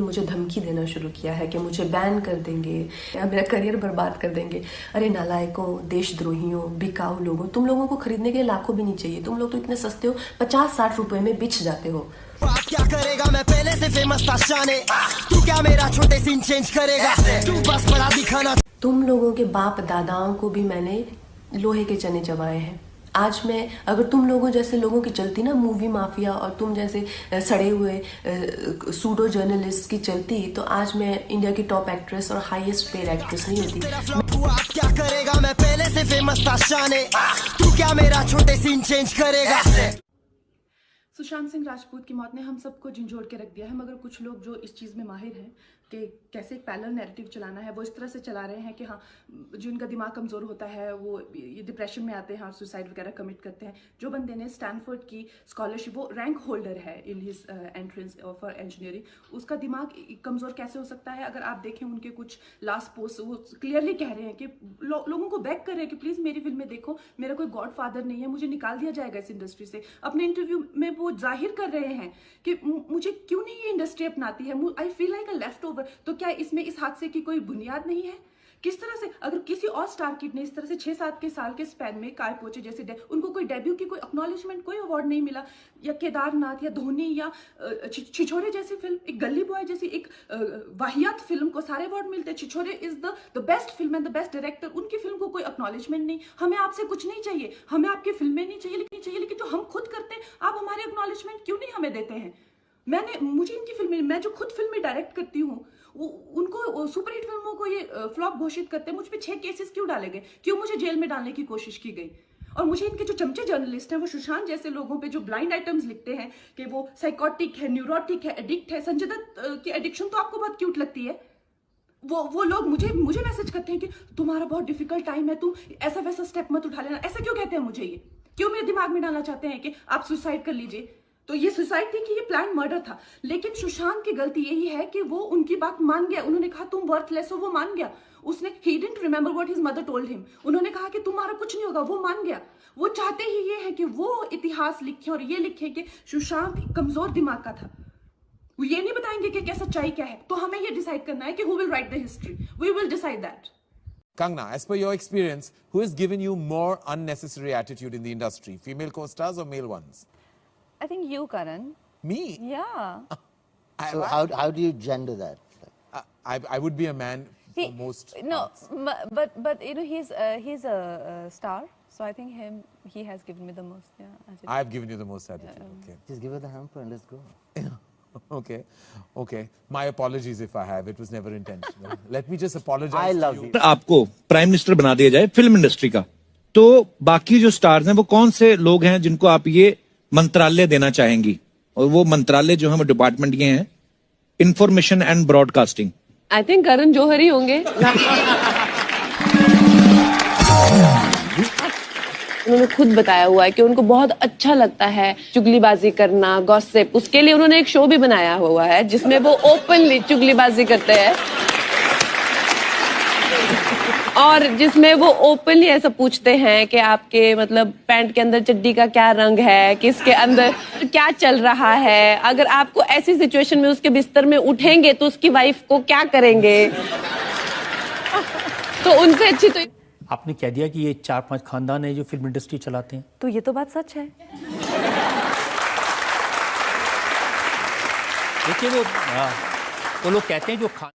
मुझे धमकी देना शुरू किया है कि मुझे बैन कर देंगे या मेरा करियर बर्बाद कर देंगे। अरे नालायकों, देशद्रोहियों, बिकाऊ लोगों, तुम लोगों को खरीदने के लिए लाखों भी नहीं चाहिए। तुम लोग तो इतने सस्ते हो, 50-60 रुपए में बिछ जाते हो। क्या करेगा, मैं पहले से फेमस था शाने, तू क्या मेरा छोटे सीन चेंज करेगा, तू बस बड़ा दिखाना। तुम लोगों के बाप दादाओं को भी मैंने लोहे के चने चबाए हैं। आज मैं अगर तुम लोगों जैसे लोगों की चलती ना मूवी माफिया, और तुम जैसे सड़े हुए सूडो जर्नलिस्ट की चलती, तो आज मैं इंडिया की टॉप एक्ट्रेस और हाईएस्ट पेड एक्ट्रेस नहीं होती। क्या करेगा, मैं पहले से फेमस था शाने, तू क्या मेरा छोटे सीन चेंज करेगा। सुशांत सिंह राजपूत की मौत ने हम सबको झंझोड़ के रख दिया है, मगर कुछ लोग जो इस चीज़ में माहिर हैं कि कैसे एक पैरेलल नैरेटिव चलाना है, वो इस तरह से चला रहे हैं कि हाँ, जो इनका दिमाग कमज़ोर होता है वो ये डिप्रेशन में आते हैं और सुसाइड वगैरह कमिट करते हैं। जो बंदे ने स्टैनफोर्ड की स्कॉलरशिप, वो रैंक होल्डर है in his entrance for engineering, उसका दिमाग कमज़ोर कैसे हो सकता है? अगर आप देखें उनके कुछ लास्ट पोस्ट, वो क्लियरली कह रहे हैं कि लोगों को बैक कर रहे हैं कि प्लीज़ मेरी फिल्में देखो, मेरा कोई गॉड फादर नहीं है, मुझे निकाल दिया जाएगा इस इंडस्ट्री से। अपने इंटरव्यू में वो जाहिर कर रहे हैं कि मुझे क्यों नहीं ये इंडस्ट्री अपनाती है, I feel like a left over. तो क्या इसमें इस हादसे की कोई बुनियाद नहीं है? किस तरह से अगर किसी और स्टार किड ने इस तरह से 6-7 के साल के स्पैन में काय पोचे जैसे उनको कोई डेब्यू की कोई एक्नॉलेजमेंट, कोई अवार्ड नहीं मिला, या केदारनाथ या धोनी या छिछोरे जैसी फिल्म, एक गली बॉय जैसी एक वाहियात फिल्म को सारे अवार्ड मिलते हैं। Chhichhore is the best film and the best director, उनकी फिल्म को कोई एक्नॉलेजमेंट नहीं। हमें आपसे कुछ नहीं चाहिए, हमें आपकी फिल्में नहीं चाहिए, लेकिन जो हम खुद करते हैं आप हमारे एक्नॉलेजमेंट क्यों नहीं हमें देते हैं? मुझे इनकी फिल्में, मैं जो खुद फिल्में डायरेक्ट करती हूँ, उनको सुपरहिट फिल्मों को ये फ्लॉप घोषित करते हैं। मुझ पे 6 केसेस क्यों डाले गए, क्यों मुझे जेल में डालने की कोशिश की गई? और मुझे इनके जो चमचे जर्नलिस्ट हैं, वो सुशांत जैसे लोगों पे जो ब्लाइंड आइटम्स लिखते हैं कि वो साइकोटिक है, न्यूरोटिक है, एडिक्ट है। संजय दत्त की एडिक्शन तो आपको बहुत क्यूट लगती है। वो लोग मुझे मैसेज करते हैं कि तुम्हारा बहुत डिफिकल्ट टाइम है, तुम ऐसा वैसा स्टेप मत उठा लेना। ऐसा क्यों कहते हैं मुझे? ये क्यों मेरे दिमाग में डालना चाहते हैं कि आप सुसाइड कर लीजिए? तो ये सुसाइड थी कि ये प्लान मर्डर था? लेकिन सुशांत की गलती यही है कि वो उनकी बात मान गया। उन्होंने कहा तुम वर्थलेस हो, वो मान गया। उसने he didn't remember what his mother told him. उन्होंने कहा कि तुम्हारा कुछ नहीं होगा, वो मान गया। वो चाहते ही ये है कि वो इतिहास लिखे और ये लिखे कि सुशांत कमजोर दिमाग का था। वो ये नहीं बताएंगे कि क्या सच्चाई क्या है। तो हमें ये डिसाइड करना है कि who will write the history, we will decide that. Kangna, as per your experience, who has given you more unnecessary attitude in the industry, female co-stars or male ones? I think you, Karan. Me? Yeah. So how do you gender that? I would be a man for most parts. But you know he's a star, so I think he has given me the most. Yeah. Attitude. I've given you the most attitude. Okay. Just give her the hamper and let's go. Okay. My apologies if I have. It was never intentional. Let me just apologize. I love you. आपको prime minister बना दिया जाए film industry का, तो बाकी जो stars हैं वो कौन से लोग हैं जिनको आप ये मंत्रालय देना चाहेंगी? और वो मंत्रालय जो है वो डिपार्टमेंट ये हैं, information and broadcasting. I think Karan Johar ही होंगे। उन्होंने खुद बताया हुआ है कि उनको बहुत अच्छा लगता है चुगलीबाजी करना, गॉसिप। उसके लिए उन्होंने एक शो भी बनाया हुआ है जिसमें वो ओपनली चुगलीबाजी करते हैं और जिसमें वो ओपनली ऐसा पूछते हैं कि आपके मतलब पैंट के अंदर चड्डी का क्या रंग है, किसके अंदर क्या चल रहा है। अगर आपको ऐसी सिचुएशन में उसके बिस्तर में उठेंगे तो उसकी वाइफ को क्या करेंगे? तो उनसे अच्छी तो आपने कह दिया कि ये 4-5 खानदान है जो फिल्म इंडस्ट्री चलाते हैं, तो ये तो बात सच है। देखिए वो लोग कहते हैं जो